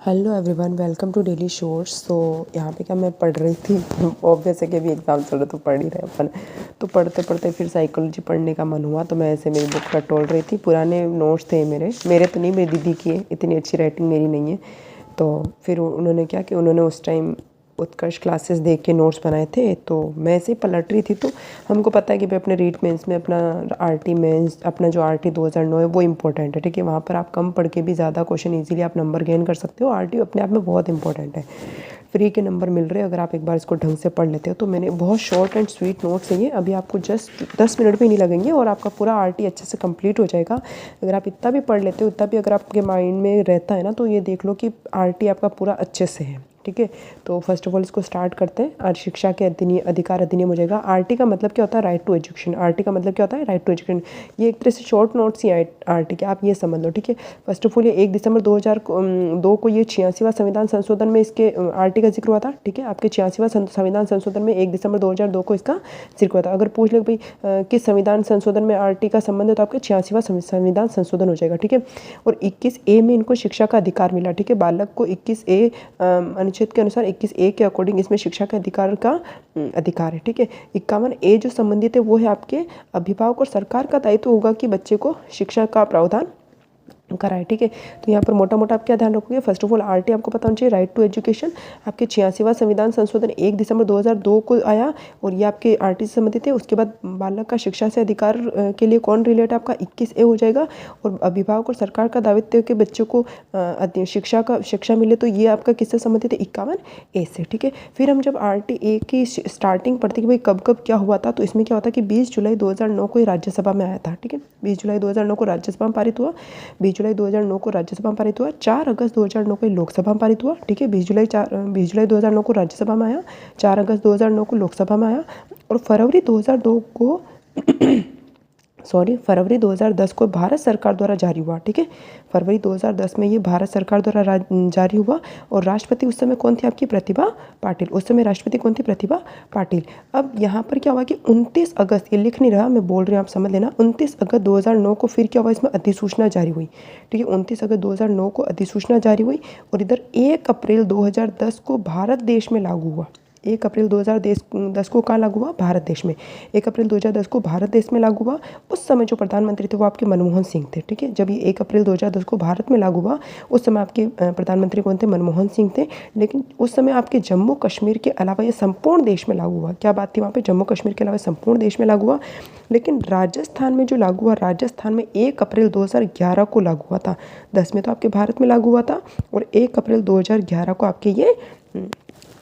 Hello everyone, welcome to daily chores. तो यहाँ पे क्या मैं पढ़ रही थी ऑब्वियस है कि अभी एग्ज़ाम चल रहा तो पढ़ ही रहे अपन। तो पढ़ते पढ़ते फिर साइकोलॉजी पढ़ने का मन हुआ, तो मैं ऐसे मेरी बुक टटोल रही थी। पुराने नोट्स थे मेरे तो नहीं, मेरी दीदी की है, इतनी अच्छी राइटिंग मेरी नहीं है। तो फिर उन्होंने क्या कि उन्होंने उस टाइम उत्कर्ष क्लासेस देख के नोट्स बनाए थे, तो मैं ऐसे ही पलट रही थी। तो हमको पता है कि भाई अपने रीट मेंस में अपना आरटी मेंस, अपना जो आरटी 2009 है वो इंपॉर्टेंट है, ठीक है। वहाँ पर आप कम पढ़ के भी ज़्यादा क्वेश्चन इजीली आप नंबर गेन कर सकते हो। आरटी अपने आप में बहुत इंपॉर्टेंट है। फ्री के नंबर मिल रहे हैं अगर आप एक बार इसको ढंग से पढ़ लेते हो। तो मैंने बहुत शॉर्ट एंड स्वीट नोट्स हैं ये, अभी आपको जस्ट 10 मिनट भी नहीं लगेंगे और आपका पूरा आरटी अच्छे से कंप्लीट हो जाएगा। अगर आप इतना भी पढ़ लेते हो, इतना भी अगर आपके माइंड में रहता है ना, तो ये देख लो कि आरटी आपका पूरा अच्छे से है, ठीक है। तो फर्स्ट ऑफ ऑल इसको स्टार्ट करते हैं। आज शिक्षा के अधिकार अधिनियम हो जाएगा। आरटी का मतलब क्या होता है? Right to education. आरटी का मतलब क्या होता है? Right to education. ये एक तरह से शॉर्ट नोट्स ही आरटी के, आप ये समझ लो, ठीक है। फर्स्ट ऑफ ऑल ये 1 दिसंबर 2002 को ये 86वां संविधान संशोधन में इसके आरटी का जिक्र हुआ था, ठीक है। आपके 86वां संविधान संशोधन में 1 दिसंबर 2002 को इसका जिक्र हुआ था। अगर पूछ ले भाई किस संविधान संशोधन में आरटी का संबंध है, तो आपके 86वां संविधान संशोधन हो जाएगा, ठीक है। और 21A में इनको शिक्षा का अधिकार मिला, ठीक है। बालक को 21A अनुच्छेद के अनुसार 21A के अकॉर्डिंग इसमें शिक्षा के अधिकार का अधिकार है, ठीक है। 51A जो संबंधित है वो है आपके अभिभावक और सरकार का दायित्व होगा कि बच्चे को शिक्षा का प्रावधान कराए, ठीक है। तो यहाँ पर मोटा मोटा आप क्या ध्यान रखोगे? फर्स्ट ऑफ ऑल आरटी आपको पता होना चाहिए, राइट टू एजुकेशन। आपके 86वां संविधान संशोधन 1 दिसंबर 2002 को आया और ये आपके आरटी से संबंधित है। उसके बाद बालक का शिक्षा से अधिकार के लिए कौन रिलेट है? आपका 21A हो जाएगा। और अभिभावक और सरकार का दायित्व है कि बच्चों को शिक्षा मिले, तो ये आपका किससे संबंधित है? 51A से, ठीक है। फिर हम जब RTA की स्टार्टिंग पढ़ते कि भाई कब कब क्या हुआ था, तो इसमें क्या होता है कि 20 जुलाई 2009 को ये राज्यसभा में आया था, ठीक है। 20 जुलाई 2009 को राज्यसभा में पारित हुआ। 20 जुलाई 2009 को राज्यसभा में पारित हुआ। 4 अगस्त 2009 को लोकसभा में पारित हुआ, ठीक है। 20 जुलाई 2009 को राज्यसभा में आया, 4 अगस्त 2009 को लोकसभा में आया और फरवरी 2002 को फरवरी 2010 को भारत सरकार द्वारा जारी हुआ, ठीक है। फरवरी 2010 में ये भारत सरकार द्वारा जारी हुआ। और राष्ट्रपति उस समय कौन थी? आपकी प्रतिभा पाटिल। उस समय राष्ट्रपति कौन थी? प्रतिभा पाटिल। अब यहाँ पर क्या हुआ कि 29 अगस्त, ये लिख नहीं रहा मैं बोल रही हूँ, आप समझ लेना। 29 अगस्त 2009 को फिर क्या हुआ? इसमें अधिसूचना जारी हुई, ठीक है। 29 अगस्त 2009 को अधिसूचना जारी हुई और इधर 1 अप्रैल 2010 को भारत देश में लागू हुआ। 1 अप्रैल 2010 को कहाँ लागू हुआ? भारत देश में। 1 अप्रैल 2010 को भारत देश में लागू हुआ। उस समय जो प्रधानमंत्री थे वो आपके मनमोहन सिंह थे, ठीक है। जब ये 1 अप्रैल 2010 को भारत में लागू हुआ, उस समय आपके प्रधानमंत्री कौन थे? मनमोहन सिंह थे। लेकिन उस समय आपके जम्मू कश्मीर के अलावा ये संपूर्ण देश में लागू हुआ। क्या बात थी वहाँ पे? जम्मू कश्मीर के अलावा संपूर्ण देश में लागू हुआ। लेकिन राजस्थान में जो लागू हुआ, राजस्थान में 1 अप्रैल 2011 को लागू हुआ था। 10 में तो आपके भारत में लागू हुआ था और 1 अप्रैल 2011 को आपके ये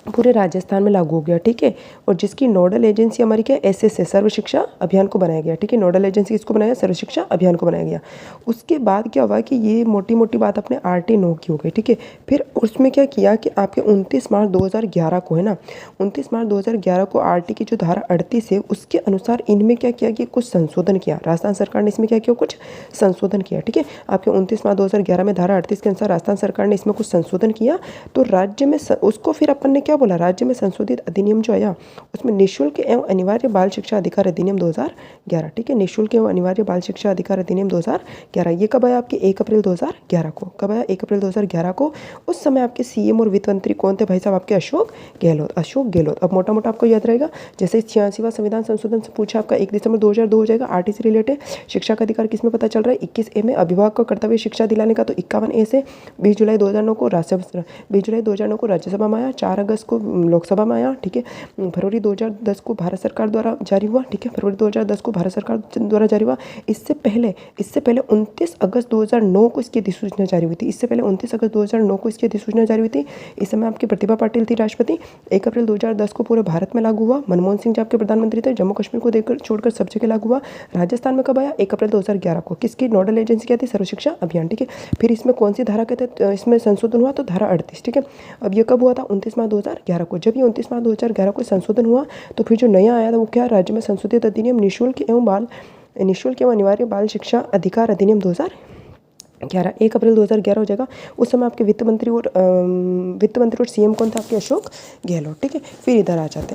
पूरे राजस्थान में लागू हो गया, ठीक है। और जिसकी नोडल एजेंसी हमारी क्या? SSA, सर्व शिक्षा अभियान को बनाया गया, ठीक है। नोडल एजेंसी किसको बनाया? सर्व शिक्षा अभियान को बनाया गया। उसके बाद क्या हुआ कि ये मोटी मोटी बात अपने RT 9 की हो गई, ठीक है। फिर उसमें क्या किया कि आपके 29 मार्च 2011 को है ना, 29 मार्च 2011 को RT की जो धारा 38 है उसके अनुसार इनमें क्या किया कि कुछ संशोधन किया। राजस्थान सरकार ने इसमें क्या किया? कुछ संशोधन किया, ठीक है। आपके 29 मार्च 2011 में धारा 38 के अनुसार राजस्थान सरकार ने इसमें कुछ संशोधन किया। तो राज्य में उसको फिर अपन ने क्या बोला? राज्य में संशोधित अधिनियम जो आया उसमें निःशुल्क एवं अनिवार्य बाल शिक्षा अधिकार अधिनियम 2011, ठीक है। निःशुल्क एवं अनिवार्य बाल शिक्षा अधिकार अधिनियम 2011। ये कब आया? आपके 1 अप्रैल 2011 को। कब आया? 1 अप्रैल 2011 को। उस समय आपके CM और वित्त मंत्री कौन थे? भाई साहब आपके अशोक गहलोत। अब मोटा मोटा आपको याद रहेगा, जैसे 86वां संविधान संशोधन से पूछा आपका 1 दिसंबर 2002 हो जाएगा। RT से रिलेटेड शिक्षा का अधिकार किसमें पता चल रहा है? 21A में अभिभावक का कर्तव्य शिक्षा दिलाने का, तो 51A से। 20 जुलाई 2009 को राज्यसभा में आया, 4 अगस्त को लोकसभा में आया, ठीक है। फरवरी 2010 को भारत सरकार द्वारा जारी हुआ, ठीक है। फरवरी 2010 को भारत सरकार द्वारा जारी हुआ। इससे पहले 29 अगस्त 2009 को इसकी अधिसूचना जारी हुई थी। इससे पहले 29 अगस्त 2009 को इसकी अधिसूचना जारी हुई थी। इस समय आपकी प्रतिभा पाटिल थी राष्ट्रपति। 1 अप्रैल 2010 को पूरे भारत में लागू हुआ। मनमोहन सिंह जी आपके प्रधानमंत्री थे। जम्मू कश्मीर को देकर छोड़कर सब जगह लागू हुआ। राजस्थान में कब आया? 1 अप्रैल 2011 को। किसकी नोडल एजेंसी क्या थी? सर्व शिक्षा अभियान, ठीक है। फिर इसमें कौन सी धारा के तहत इसमें संशोधन हुआ? तो धारा 38, ठीक है। अब ये कब हुआ था? 29 मार्च 2011 को। जब ये 29 मार्च 2011 को संशोधन हुआ, तो फिर जो नया आया था वो क्या? राज्य में संशोधित अधिनियम निःशुल्क एवं अनिवार्य बाल शिक्षा अधिकार अधिनियम 2011। 1 अप्रैल 2011 हो जाएगा। उस समय आपके वित्त मंत्री और CM कौन था? आपके अशोक गहलोत, ठीक है। फिर इधर आ जाते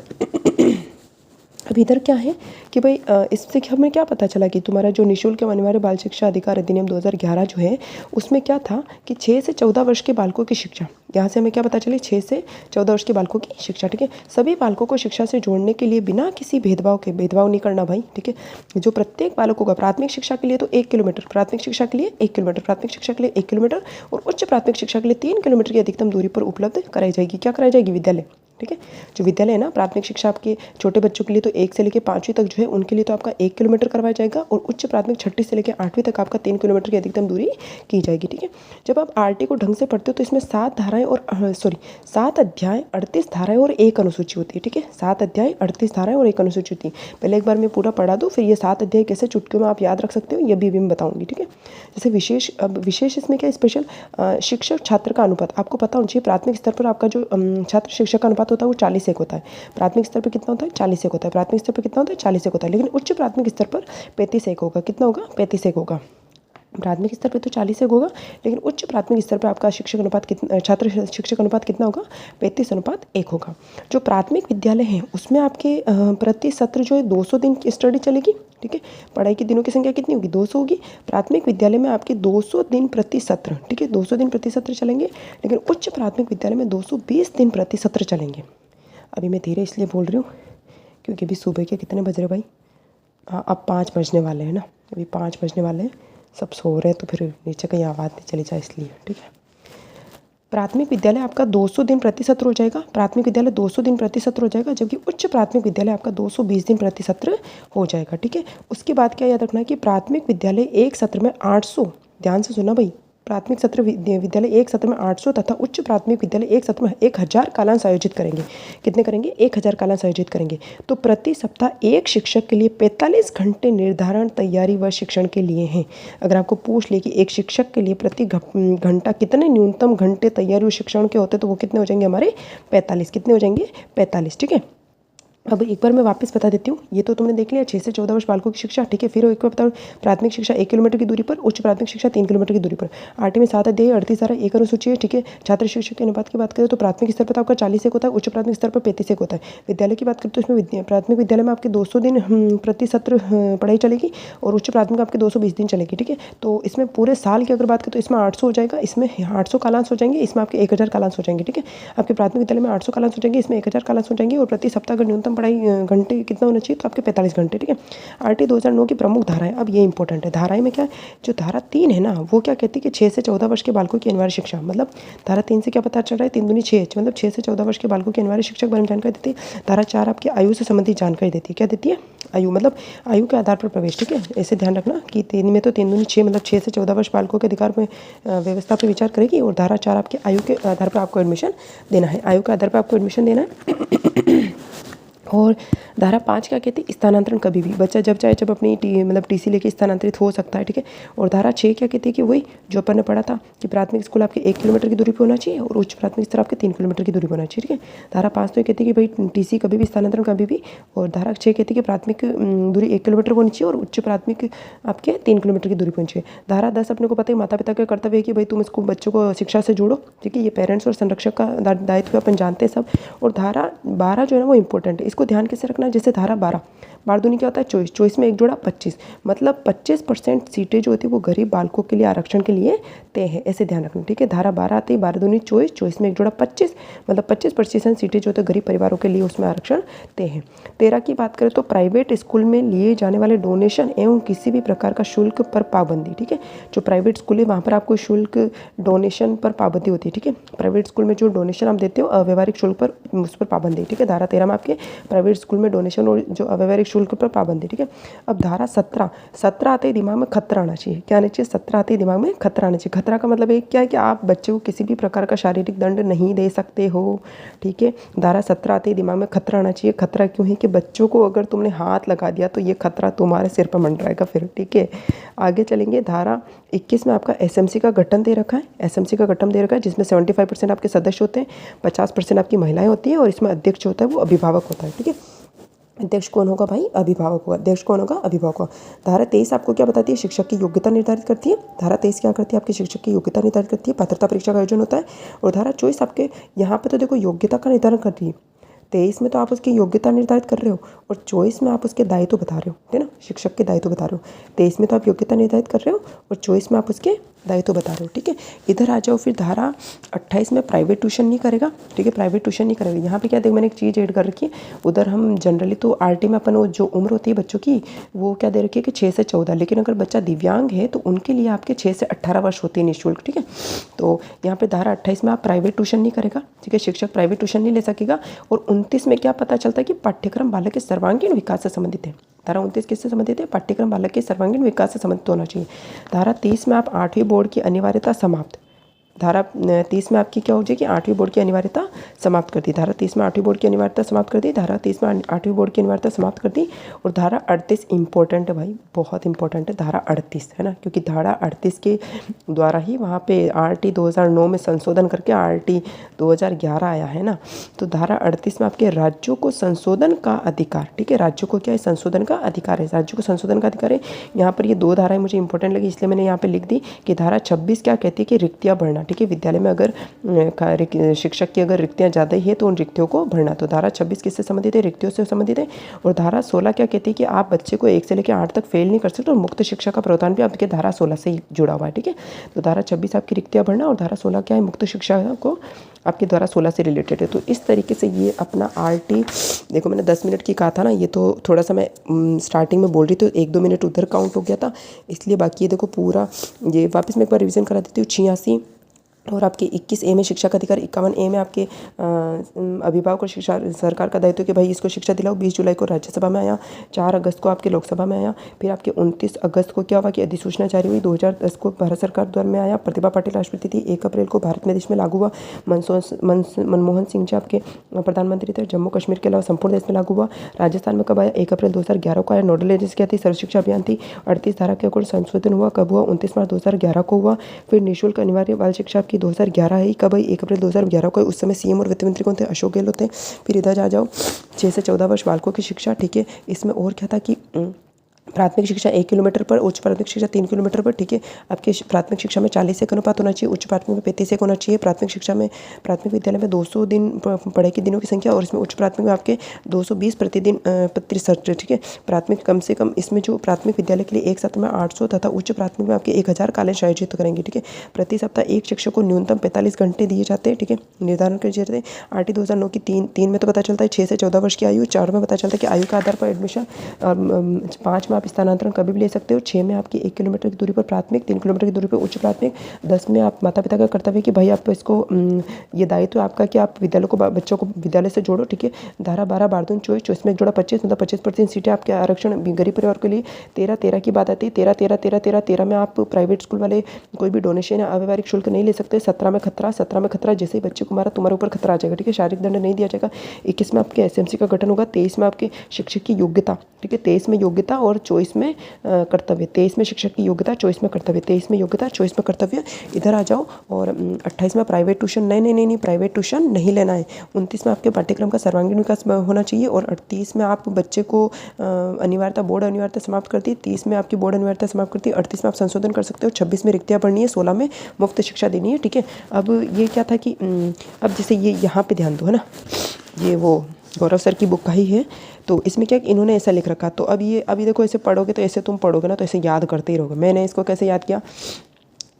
हैं अब इधर क्या है कि भाई इससे हमें क्या पता चला कि तुम्हारा जो निःशुल्क एवं अनिवार्य बाल शिक्षा अधिकार अधिनियम 2011 जो है उसमें क्या था कि 6 से 14 वर्ष के बालकों की शिक्षा, यहाँ से हमें क्या पता चली 6 से 14 वर्ष के बालकों की शिक्षा, ठीक है। सभी बालकों को शिक्षा से जोड़ने के लिए बिना किसी भेदभाव के, भेदभाव नहीं करना भाई, ठीक है। जो प्रत्येक बालकों का प्राथमिक शिक्षा के लिए तो 1 किलोमीटर, प्राथमिक शिक्षा के लिए 1 किलोमीटर, प्राथमिक शिक्षा के लिए 1 किलोमीटर और उच्च प्राथमिक शिक्षा के लिए 3 किलोमीटर की अधिकतम दूरी पर उपलब्ध कराई जाएगी। क्या कराई जाएगी? विद्यालय, ठीक है। जो विद्यालय है ना, प्राथमिक शिक्षा आपके छोटे बच्चों के लिए तो 1 से लेकर 5वीं तक जो है उनके लिए तो आपका 1 किलोमीटर करवाया जाएगा और उच्च प्राथमिक 6ठी से लेकर 8वीं तक आपका 3 किलोमीटर की अधिकतम दूरी की जाएगी, ठीक है। जब आप आरटी को ढंग से पढ़ते हो तो इसमें 7 धाराएं और 7 अध्याय 38 धाराएं और 1 अनुसूची होती है, ठीक है। 7 अध्याय 38 धाराएं और 1 अनुसूची होती है। पहले एक बार मैं पूरा पढ़ा दूँ, फिर ये 7 अध्याय कैसे चुटकियों में आप याद रख सकते हो ये भी मैं बताऊँगी, ठीक है। जैसे विशेष, अब विशेष इसमें क्या स्पेशल, शिक्षक छात्र का अनुपात आपको पता होना चाहिए। प्राथमिक स्तर पर आपका जो छात्र शिक्षक का अनुपात होता है वो 40:1 होता है। प्राथमिक स्तर पर कितना होता है? 40:1 होता है। प्राथमिक स्तर पर कितना होता है? 40:1 होता है। लेकिन उच्च प्राथमिक स्तर पर 35:1 होगा। कितना होगा? 35:1 होगा। प्राथमिक स्तर पे तो 40:1 होगा, लेकिन उच्च प्राथमिक स्तर पे आपका शिक्षक अनुपात कितना, छात्र शिक्षक अनुपात कितना होगा? 35:1 होगा। जो प्राथमिक विद्यालय हैं उसमें आपके प्रति सत्र जो है 200 दिन की स्टडी चलेगी, ठीक है। पढ़ाई के दिनों की संख्या कितनी होगी? 200 होगी। प्राथमिक विद्यालय में आपके 200 दिन प्रति सत्र, ठीक है, 200 दिन प्रति सत्र चलेंगे। लेकिन उच्च प्राथमिक विद्यालय में 220 दिन प्रति सत्र चलेंगे। अभी मैं धीरे इसलिए बोल रही हूँ क्योंकि अभी सुबह के कितने बज रहे भाई? हाँ, अब 5 बजने वाले हैं ना, अभी 5 बजने वाले हैं, सब सो रहे हैं तो फिर नीचे कहीं आवाज़ नहीं चली जाए इसलिए, ठीक है। प्राथमिक विद्यालय आपका 200 दिन प्रति सत्र हो जाएगा। प्राथमिक विद्यालय 200 दिन प्रति सत्र हो जाएगा, जबकि उच्च प्राथमिक विद्यालय आपका 220 दिन प्रति सत्र हो जाएगा, ठीक है। उसके बाद क्या याद रखना है कि प्राथमिक विद्यालय एक सत्र में 800, ध्यान से सुना भाई, प्राथमिक सत्र विद्यालय एक सत्र में 800 तथा उच्च प्राथमिक विद्यालय एक सत्र में 1000 कालांश आयोजित करेंगे। कितने करेंगे? 1000 कालांश आयोजित करेंगे। तो प्रति सप्ताह एक शिक्षक के लिए 45 घंटे निर्धारण, तैयारी व शिक्षण के लिए हैं। अगर आपको पूछ ले कि एक शिक्षक के लिए प्रति घंटा कितने न्यूनतम घंटे तैयारी व शिक्षण के होते तो वो कितने हो जाएंगे हमारे? 45। कितने हो जाएंगे? 45, ठीक है। अब एक बार मैं वापस बता देती हूँ, ये तो तुमने देख लिया 6 से 14 वर्ष बालकों की शिक्षा, ठीक है। फिर एक बार बताओ, प्राथमिक शिक्षा 1 किलोमीटर की दूरी पर, उच्च प्राथमिक शिक्षा 3 किलोमीटर की दूरी पर। आरटी में 7 अध्याय 38 धारा 1 अनुसूची है, ठीक है। छात्र शिक्षक के अनुपात की बात करें तो प्राथमिक स्तर पर तो आपका 40:1 होता है, उच्च प्राथमिक स्तर पर 35:1 होता है। विद्यालय की बात करें तो इसमें प्राथमिक विद्यालय में आपके 200 दिन प्रति सत्र पढ़ाई चलेगी और उच्च प्राथमिक आपके 220 दिन चलेगी, ठीक है। तो इसमें पूरे साल की अगर बात करें तो इसमें 800 हो जाएगा, इसमें 800 कालांश हो जाएंगे, इसमें आपके 1000 कालांश हो जाएंगे, ठीक है। आपके प्राथमिक विद्यालय में 800 कालांश हो जाएंगे, इसमें 1000 कालांश हो जाएंगे और प्रति सप्ताह अगर न्यूनतम पढ़ाई घंटे कितना होना चाहिए तो आपके 45 घंटे, ठीक है। आरटी 2009 की प्रमुख धाराएं, अब ये इंपॉर्टेंट है। धाराएं में क्या है? जो धारा 3 है ना वो क्या कहती है कि 6 से 14 वर्ष के बालकों की अनिवार्य शिक्षा, मतलब धारा 3 से क्या पता चल रहा है? 3 दूनी 6, मतलब 6 से 14 वर्ष के बालकों की अनिवार्य शिक्षक बारे में जानकारी देती है। धारा 4 आपकी आयु से संबंधित जानकारी देती है। क्या देती है? आयु, मतलब आयु के आधार पर प्रवेश, ठीक है। ऐसे ध्यान रखना कि 3 में तो 3 दूनी 6, मतलब 6 से 14 वर्ष बालकों के अधिकार में व्यवस्था पर विचार करेगी और धारा 4 आपके आयु के आधार पर आपको एडमिशन देना है, आयु के आधार पर आपको एडमिशन देना है। और धारा 5 क्या कहती है? स्थानांतरण कभी भी, बच्चा जब चाहे जब अपनी मतलब टीसी लेके स्थानांतरित हो सकता है, ठीक है। और धारा 6 क्या कहती है कि वही जो अपन ने पढ़ा था कि प्राथमिक स्कूल आपके 1 किलोमीटर की दूरी पर होना चाहिए और उच्च प्राथमिक स्तर आपके 3 किलोमीटर की दूरी पर होना चाहिए, ठीक है। धारा 5 तो ये कहती है कि भाई टीसी कभी भी, स्थानांतरण कभी भी। और धारा 6 कहती है कि प्राथमिक दूरी 1 किलोमीटर होनी चाहिए और उच्च प्राथमिक आपके 3 किलोमीटर की दूरी पर होनी चाहिए। धारा 10 अपने को पता है माता पिता का कर्तव्य है कि भाई तुम इसको बच्चों को शिक्षा से जोड़ो, ठीक है। ये पेरेंट्स और संरक्षक का दायित्व अपन जानते हैं सब। और धारा 12 जो है ना वो इंपॉर्टेंट है, इसको ध्यान कैसे रखना है? जैसे धारा 12 बारदूनी क्या होता है? 24, 24 में 1 जोड़ा 25, मतलब 25% सीटें जो होती है वो गरीब बालकों के लिए आरक्षण के लिए तय है, ऐसे ध्यान रखना, ठीक है। धारा 12 आती है 12 दूनी 24, 24 में 1 जोड़ा 25, मतलब 25% सीटें जो होती है गरीब परिवारों के लिए उसमें आरक्षण तय है। 13 की बात करें तो प्राइवेट स्कूल में लिए जाने वाले डोनेशन एवं किसी भी प्रकार का शुल्क पर पाबंदी, ठीक है। जो प्राइवेट स्कूल है वहाँ पर आपको शुल्क, डोनेशन पर पाबंदी होती है, ठीक है। प्राइवेट स्कूल में जो डोनेशन आप देते हो अव्यवहारिक शुल्क पर, उस पर पाबंदी, ठीक है। धारा 13 में आपके प्राइवेट स्कूल में डोनेशन और जो अव्यवहारिक शुल्क पर पाबंदी, ठीक है। अब धारा 17 आते ही दिमाग में खतरा आना चाहिए। क्या आना चाहिए? 17 आते ही दिमाग में खतरा आना चाहिए। खतरा का मतलब एक क्या है कि आप बच्चे को किसी भी प्रकार का शारीरिक दंड नहीं दे सकते हो, ठीक है। धारा 17 आते ही दिमाग में खतरा आना चाहिए। खतरा क्यों है कि बच्चों को अगर तुमने हाथ लगा दिया तो ये खतरा तुम्हारे सिर पर मंडराएगा फिर, ठीक है। आगे चलेंगे, धारा 21 में आपका एसएमसी का गठन दे रखा है। एसएमसी का गठन दे रखा है जिसमें 75% आपके सदस्य होते हैं, 50% आपकी महिलाएं होती हैं और इसमें अध्यक्ष होता है वो अभिभावक होता है, ठीक है। अध्यक्ष कौन होगा भाई? अभिभावक होगा। अध्यक्ष कौन होगा? अभिभावक होगा। धारा 23 आपको क्या बताती है? शिक्षक की योग्यता निर्धारित करती है। धारा 23 क्या करती है? आपके शिक्षक की योग्यता निर्धारित करती है, पात्रता परीक्षा का आयोजन होता है। और धारा 24 आपके यहाँ पे तो देखो योग्यता का निर्धारण करती है, 23 में तो आप उसकी योग्यता निर्धारित कर रहे हो और 24 में आप उसके दायित्व बता रहे हो, है ना, शिक्षक के दायित्व बता रहे हो। 23 में तो आप योग्यता निर्धारित कर रहे हो और 24 में आप उसके दायित्व बता रहे हो, ठीक है। इधर आ जाओ, फिर धारा 28 में प्राइवेट ट्यूशन नहीं करेगा, ठीक है, प्राइवेट ट्यूशन नहीं करेगा। यहाँ पे क्या देखो मैंने एक चीज़ ऐड कर रखी है, उधर हम जनरली तो आरटी में अपन वो जो उम्र होती है बच्चों की वो क्या दे रखी है कि 6 से 14, लेकिन अगर बच्चा दिव्यांग है तो उनके लिए आपके 6 से 18 वर्ष होती है निःशुल्क, ठीक है। तो यहाँ पे धारा 28 में आप प्राइवेट ट्यूशन नहीं करेगा, ठीक है, शिक्षक प्राइवेट ट्यूशन नहीं ले सकेगा। और 29 में क्या पता चलता है कि पाठ्यक्रम बालक के सर्वांगीण विकास से संबंधित है। धारा 29 किससे संबंधित है? पाठ्यक्रम बालक के सर्वांगीण विकास से संबंधित होना चाहिए। धारा 30 में आप 8वीं बोर्ड की अनिवार्यता समाप्त। धारा 30 में आपकी क्या हो जाएगी? 8वीं बोर्ड की अनिवार्यता समाप्त कर दी। धारा 30 में 8वीं बोर्ड की अनिवार्यता समाप्त कर दी। धारा 30 में 8वीं बोर्ड की अनिवार्यता समाप्त कर दी। और धारा 38 इंपॉर्टेंट है भाई, बहुत इंपॉर्टेंट है धारा 38, है ना, क्योंकि धारा 38 के द्वारा ही वहाँ पे आरटी 2009 में संशोधन करके आरटी 2011 आया है ना। तो धारा 38 में आपके राज्यों को संशोधन का अधिकार, ठीक है, राज्यों को क्या है? संशोधन का अधिकार है, राज्यों को संशोधन का अधिकार है। यहाँ पर ये 2 धाराएं मुझे इंपॉर्टेंट लगी इसलिए मैंने यहाँ पे लिख दी कि धारा 26 क्या कहती है कि रिक्तियाँ भरना, ठीक है, विद्यालय में अगर शिक्षक की अगर रिक्तियाँ ज़्यादा ही है तो उन रिक्तियों को भरना। तो धारा 26 किससे संबंधित है? रिक्तियों से संबंधित है। और धारा 16 क्या कहती है कि आप बच्चे को 1 से लेकर 8 तक फेल नहीं कर सकते और मुक्त शिक्षा का प्रावधान भी आपके धारा 16 से ही जुड़ा हुआ है, ठीक है। तो धारा 26 आपकी रिक्तियाँ भरना और धारा 16 क्या है? मुक्त शिक्षा को आपकी धारा 16 से रिलेटेड है। तो इस तरीके से ये अपना आरटी, देखो मैंने 10 मिनट की कहा था ना, ये तो थोड़ा सा मैं स्टार्टिंग में बोल रही थी, 1-2 मिनट उधर काउंट हो गया था, इसलिए बाकी ये देखो पूरा ये वापस मैं एक बार रिवीजन करा देती हूँ। 86 और आपके 21A में शिक्षा का अधिकार, 51A में आपके अभिभावक और शिक्षा सरकार का दायित्व कि भाई इसको शिक्षा दिलाओ। 20 जुलाई को राज्यसभा में आया, 4 अगस्त को आपके लोकसभा में आया, फिर आपके 29 अगस्त को क्या हुआ कि अधिसूचना जारी हुई, 2010 को भारत सरकार द्वारा में आया, प्रतिभा पाटिल राष्ट्रपति थी, 1 अप्रैल को भारत में देश में लागू हुआ, मनमोहन सिंह जी आपके प्रधानमंत्री थे, जम्मू कश्मीर के अलावा संपूर्ण देश में लागू हुआ। राजस्थान में कब आया? 1 अप्रैल 2011 को आया, नोडल एजेंसी क्या थी? सर्व शिक्षा अभियान थी। 38 धारा के अकॉर्डिंग संशोधन हुआ, कब हुआ? 29 मार्च 2011 को हुआ। फिर निःशुल्क अनिवार्य बाल शिक्षा की 2011 है, कब आई? 1 अप्रैल 2011 को। उस समय सीएम और वित्त मंत्री कौन थे? अशोक गहलोत थे। फिर इधर आ जाओ, 6 से 14 वर्ष बालकों की शिक्षा, ठीक है। इसमें और क्या था कि प्राथमिक शिक्षा 1 किलोमीटर पर, उच्च प्राथमिक शिक्षा 3 किलोमीटर पर, ठीक है। आपकी प्राथमिक शिक्षा में 40 से अनुपात होना चाहिए, उच्च प्राथमिक में 35 से होना चाहिए। प्राथमिक शिक्षा में प्राथमिक विद्यालय में 200 दिन पढ़ाई के दिनों की संख्या और इसमें उच्च प्राथमिक में आपके 220 प्रतिदिन प्रतिशत, ठीक है। प्राथमिक कम से कम इसमें जो प्राथमिक विद्यालय के लिए एक सत्र में 800 तथा उच्च प्राथमिक में आपके 1000 कालेज आयोजित करेंगे, ठीक है। प्रति सप्ताह एक शिक्षक को न्यूनतम 45 घंटे दिए जाते हैं, ठीक है, निर्धारण कर दिए जाते हैं। आरटी 2009 की 3 में तो पता चलता है 6 से 14 वर्ष की आयु, 4 में पता चलता है कि आयु के आधार पर एडमिशन, और 5 में आप स्थानांतरण कभी भी ले सकते हो। 6 में आपकी 1 किलोमीटर की दूरी पर प्राथमिक, 3 किलोमीटर की दूरी पर उच्च प्राथमिक। 10 में आप माता पिता का कर्तव्य कि भाई आप इसको ये दायित्व आपका कि आप विद्यालय को बच्चों को विद्यालय से जोड़ो, ठीक है। धारा 12 बारदून 24 में एक जोड़ा 25, मतलब 25% सीटें आपके आरक्षण गरीब परिवार के लिए। 13 की बात आती है, 13 में आप प्राइवेट स्कूल वाले कोई भी डोनेशन या अव्यवहारिक शुल्क नहीं ले सकते। 17 में खतरा, जैसे ही बच्चे को मारा तुम्हारे ऊपर खतरा आ जाएगा, ठीक है, शारीरिक दंड नहीं दिया जाएगा। 21 में आपके एसएमसी का गठन होगा। 23 में आपके शिक्षक की योग्यता, ठीक है, 23 में योग्यता और 24 में कर्तव्य। 23 में शिक्षक की योग्यता, 24 में कर्तव्य। 23 में योग्यता, 24 में कर्तव्य। इधर आ जाओ। और 28 में प्राइवेट ट्यूशन, नहीं, प्राइवेट ट्यूशन नहीं लेना है। 29 में आपके पाठ्यक्रम का सर्वांगीण विकास होना चाहिए। और 38 में आप बच्चे को अनिवार्यता, बोर्ड अनिवार्यता समाप्त कर दी। 30 में आपकी बोर्ड अनिवार्यता समाप्त कर दी। 38 में आप संशोधन कर सकते हो। 26 में रिक्तियाँ भरनी है। 16 में मुफ्त शिक्षा देनी है, ठीक है। अब ये क्या था कि अब जैसे ये यहाँ पे ध्यान दो, है ना, ये वो गौरव सर की बुक का ही है। तो इसमें क्या इन्होंने ऐसा लिख रखा, तो अब ये अभी देखो ऐसे पढ़ोगे तो ऐसे तुम पढ़ोगे ना तो ऐसे याद करते ही रहोगे। मैंने इसको कैसे याद किया?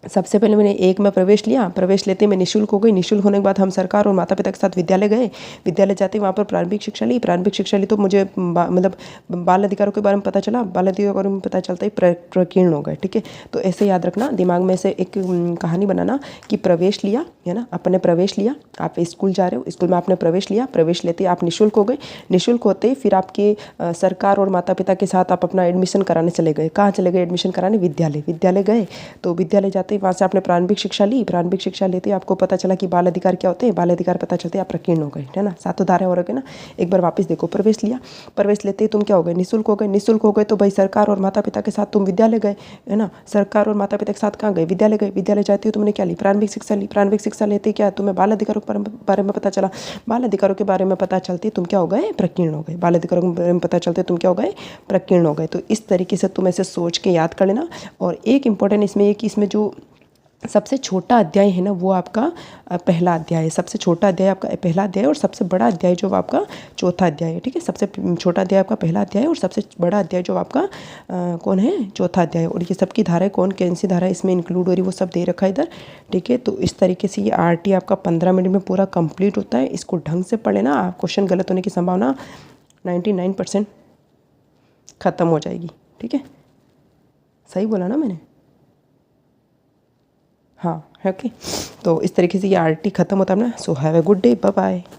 सबसे पहले मैंने 1 में प्रवेश लिया, प्रवेश लेते मैं निःशुल्क हो गई। निःशुल्क होने के बाद हम सरकार और माता पिता के साथ विद्यालय गए। विद्यालय जाते वहाँ पर प्रारंभिक शिक्षा ली। प्रारंभिक शिक्षा ली तो मुझे मतलब बाल अधिकारों के बारे में पता चला। बाल अधिकारों के बारे में पता चलता ही प्रकीर्ण हो गए, ठीक है। तो ऐसे याद रखना, दिमाग में से एक कहानी बनाना कि प्रवेश लिया, है ना, आपने प्रवेश लिया, आप स्कूल जा रहे हो, स्कूल में आपने प्रवेश लिया, प्रवेश लेते आप निःशुल्क हो गए। निःशुल्क होते फिर आपके सरकार और माता पिता के साथ आप अपना एडमिशन कराने चले गए। कहाँ चले गए एडमिशन कराने? विद्यालय गए। तो विद्यालय जाते वहाँ से आपने प्रारंभिक शिक्षा ली। प्रारंभिक शिक्षा लेते आपको पता चला कि बाल अधिकार क्या होते हैं। बाल अधिकार पता चलते आप प्रकीर्ण हो गए, है ना। 7 धारा हो गए ना। एक बार वापस देखो, प्रवेश लिया, प्रवेश लेते तुम क्या हो गए? निःशुल्क हो गए। निःशुल्क हो गए तो भाई सरकार और माता पिता के साथ तुम विद्यालय गए, है ना। सरकार और माता पिता के साथ कहाँ गए? विद्यालय गए। विद्यालय जाते हो तुमने क्या ली? प्रारंभिक शिक्षा ली। प्रारंभिक शिक्षा लेते क्या तुम्हें बाल अधिकारों के बारे में पता चला। बाल अधिकारों के बारे में पता चलते तुम क्या हो गए? प्रकीर्ण हो गए। बाल अधिकारों के बारे में पता चलते तुम क्या हो गए? प्रकीर्ण हो गए। तो इस तरीके से तुम ऐसे सोच के याद कर लेना। और एक इंपॉर्टेंट इसमें ये कि इसमें जो सबसे छोटा अध्याय है ना वो आपका पहला अध्याय है। सबसे छोटा अध्याय आपका पहला अध्याय है और सबसे बड़ा अध्याय जो आपका चौथा अध्याय है। ठीक है, सबसे छोटा अध्याय आपका पहला अध्याय है और सबसे बड़ा अध्याय जो आपका कौन है, चौथा अध्याय है। और ये सबकी धाराएं कौन सी धारा इसमें इंक्लूड हो रही है वो सब दे रखा है इधर। ठीक है, तो इस तरीके से ये आरटी आपका 15 मिनट में पूरा कंप्लीट होता है। इसको ढंग से पढ़ लेना, क्वेश्चन गलत होने की संभावना 99% ख़त्म हो जाएगी। ठीक है, सही बोला ना मैंने? हाँ, ओके। तो इस तरीके से ये आरटी ख़त्म होता है अपना। So have a good day, bye bye.